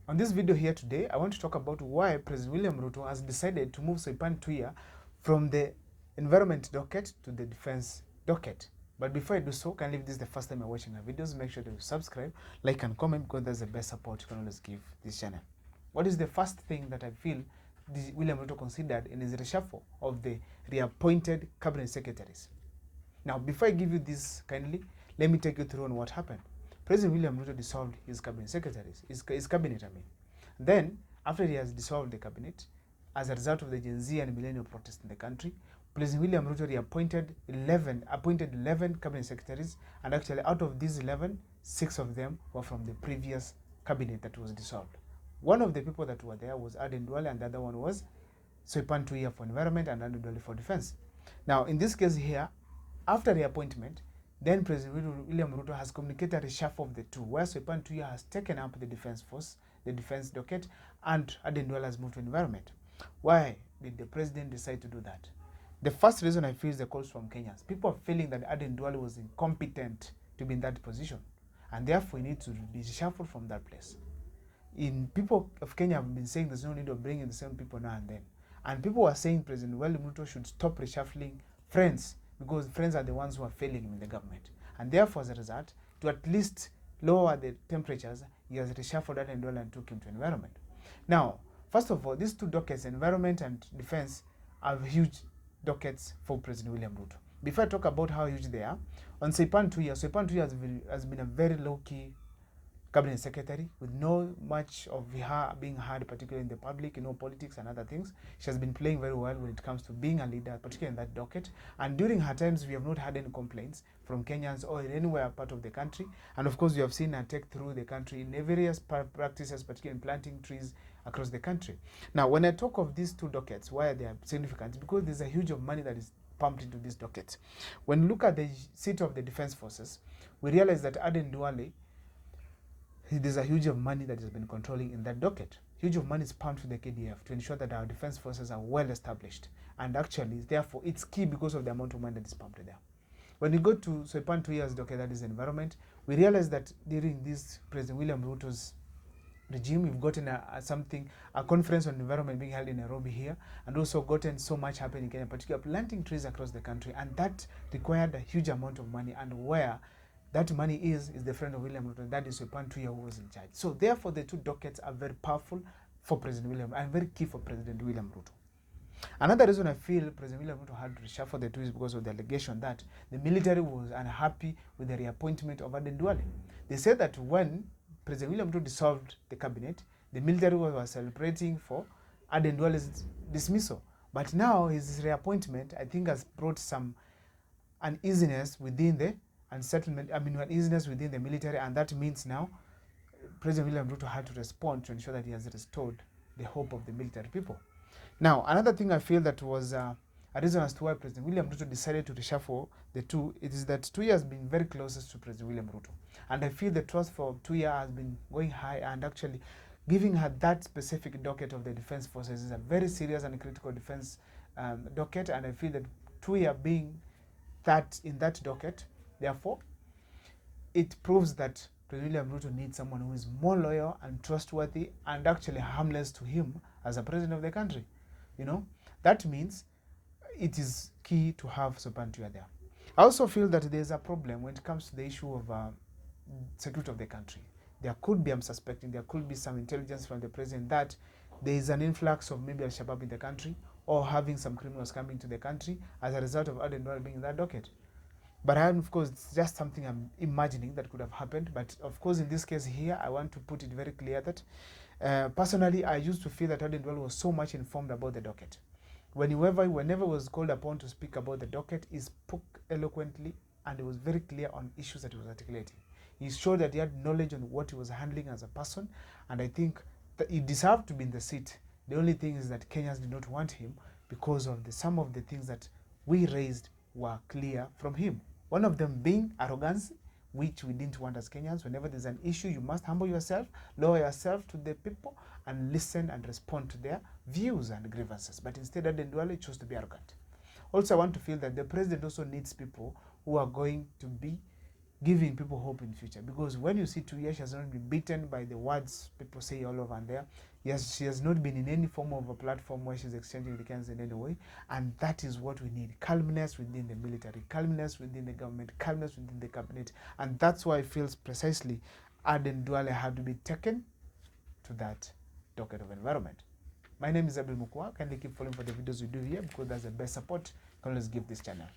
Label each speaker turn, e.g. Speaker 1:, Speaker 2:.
Speaker 1: On this video here today, I want to talk about why President William Ruto has decided to move Soipan Tuya from the environment docket to the defense docket. But before I do so, kindly if this is the first time you're watching our videos, make sure to subscribe, like and comment, because that's the best support you can always give this channel. What is the first thing that I feel William Ruto considered in his reshuffle of the reappointed cabinet secretaries? Now, before I give you this kindly, let me take you through on what happened. President William Ruto dissolved his cabinet secretaries, his cabinet, I mean. Then, after he has dissolved the cabinet, as a result of the Gen Z and millennial protests in the country, President William Ruto appointed 11 cabinet secretaries, and actually out of these 11, 6 of them were from the previous cabinet that was dissolved. One of the people that were there was Duale, and the other one was Soipan Tuya for environment and Duale for defense. Now, in this case here, after the appointment, then President William Ruto has communicated a reshuffle of the two, where Soipan Tuya has taken up the defense force, the defense docket, and Duale has moved to environment. Why did the president decide to do that? The first reason I feel is the calls from Kenyans. People are feeling that Duale was incompetent to be in that position, and therefore he needs to be reshuffled from that place. People of Kenya have been saying there's no need of bringing the same people now and then. And people are saying President William Ruto should stop reshuffling friends, because friends are the ones who are failing him in the government. And therefore, as a result, to at least lower the temperatures, he has reshuffled Duale and took him to environment. Now, first of all, these two dockets, environment and defense, are huge dockets for President William Ruto. Before I talk about how huge they are, on Soipan Tuya has been a very low-key cabinet secretary with no much of her being heard, particularly in the public, politics and other things. She has been playing very well when it comes to being a leader, particularly in that docket. And during her times, we have not had any complaints from Kenyans or in anywhere part of the country. And of course, we have seen her take through the country in various practices, particularly in planting trees across the country. Now, when I talk of these two dockets, why they are significant? Because there's a huge of money that is pumped into this docket. When you look at the seat of the defense forces, we realize that Duale, there's a huge of money that has been controlling in that docket. Huge of money is pumped to the KDF to ensure that our defense forces are well established. And actually, therefore, it's key because of the amount of money that is pumped there. When we go to Soipan Tuya's docket, that is environment, we realize that during this President William Ruto's regime, we've gotten a conference on environment being held in Nairobi here, and also gotten so much happening in Kenya, particularly planting trees across the country. And that required a huge amount of money, and where that money is the friend of William Ruto, that is Soipan Tuya, who was in charge. So therefore, the two dockets are very powerful for President William and very key for President William Ruto. Another reason I feel President William Ruto had to reshuffle the two is because of the allegation that the military was unhappy with the reappointment of Duale. They said that when President William Ruto dissolved the cabinet, the military was celebrating for Duale's dismissal. But now his reappointment, I think, has brought some uneasiness within the uneasiness within the military, and that means now President William Ruto had to respond to ensure that he has restored the hope of the military people. Now, another thing I feel that was a reason as to why President William Ruto decided to reshuffle the two, it is that Tuya has been very closest to President William Ruto. And I feel the trust for Tuya has been going high, and actually giving her that specific docket of the defense forces is a very serious and critical defense docket. And I feel that Tuya being that in that docket, therefore, it proves that President William Ruto needs someone who is more loyal and trustworthy and actually harmless to him as a president of the country. That means it is key to have Soipan Tuya there. I also feel that there's a problem when it comes to the issue of security of the country. There could be, I'm suspecting, there could be some intelligence from the president that there is an influx of maybe Al-Shabaab in the country, or having some criminals coming to the country as a result of Duale being in that docket. But of course, it's just something I'm imagining that could have happened. But of course, in this case here, I want to put it very clear that personally, I used to feel that Duale was so much informed about the docket. Whenever was called upon to speak about the docket, he spoke eloquently, and he was very clear on issues that he was articulating. He showed that he had knowledge on what he was handling as a person, and I think that he deserved to be in the seat. The only thing is that Kenyans did not want him because of some of the things that we raised were clear from him. One of them being arrogance, which we didn't want as Kenyans. Whenever there's an issue, you must humble yourself, lower yourself to the people, and listen and respond to their views and grievances. But instead, Duale chose to be arrogant. Also, I want to feel that the president also needs people who are going to be giving people hope in future. Because when you see Tuya, she has not been beaten by the words people say all over and there. Yes, she has not been in any form of a platform where she's exchanging the cans in any way. And that is what we need. Calmness within the military, calmness within the government, calmness within the cabinet. And that's why I feel precisely Aden Duale had to be taken to that docket of environment. My name is Abel Mukwa. Kindly keep following for the videos we do here, because that's the best support you can always give this channel.